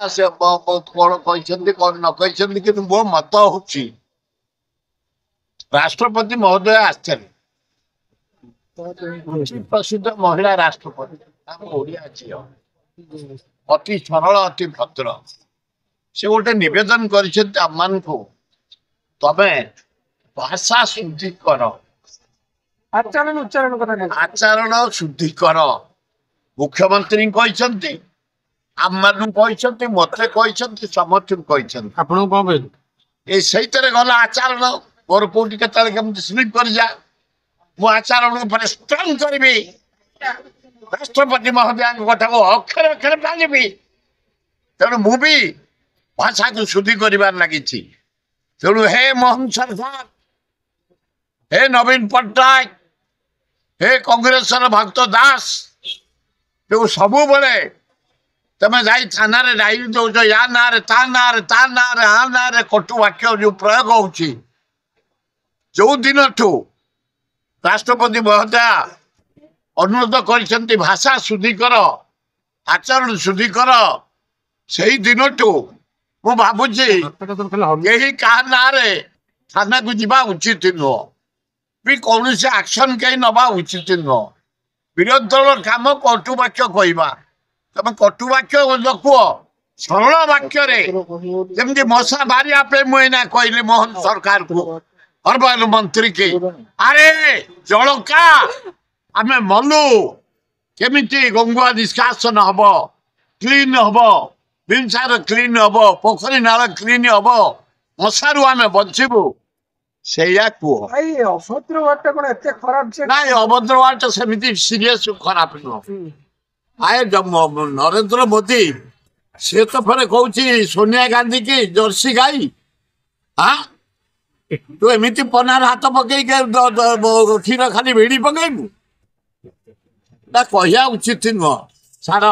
से कौन कहते कौन न कहते कि मो मत हूँ राष्ट्रपति महोदय आसते प्रसिद्ध महिला राष्ट्रपति आम ओडिया झील अति सरल अति भद्र से गोटे निवेदन कर तमे भाषा शुद्धि कर आचरण शुद्धि कर मुख्यमंत्री कहते आम मान कहते मत कहते समस्त कहते से गला आचरण मोर कौटी के स्लिप कर जा मु आचरण पर स्ट्रंग करी राष्ट्रपति महोदय कथा को अक्षर अक्षर पालिबी तेणु मु भी भाषा को शुद्धि कर लगी तेणु हे मोहन सरकार हे नवीन पट्टनायक हे कांग्रेस भक्त दास जो सबु बड़े तमें जाई थाना रे डायरी दौच या ना ता ना आ ना कटु वाक्य जो प्रयोग होची जो दिन ठू राष्ट्रपति महोदय अनुरोध कर भाषा शुद्धि कर आचरण शुद्धि कर से दिन ठू मु भावुची यही क्या ना थाना को जीवा उचित नुह भी कौन से एक्शन कहीं नवा उचित नुह विरोधी दल काम कटु वाक्य कहवा तमें कटु वाक्य लकुह सरल वाक्य जमी मशा मारे मुझे कहली मोहन सरकार को अर्बन मंत्री के अरे जड़का आम मलु केमी गंगुआ निष्कासन हम क्लीन हम बिमसार क्लीन हम पोखरी नाल क्लीन हम मशारू आम बचबू से अभद्र वार्ता कौन एत खराब ना अभद्र वार्ता सेमती सीरियस खराब नुह आए नरेंद्र मोदी से तो फिर कौन सोनिया गांधी की जर्सी गाई हाँ तू एमती पनार हाथ पकई क्षीर खाली भिड़ी पकईबू ना कह उचित नुह छाड़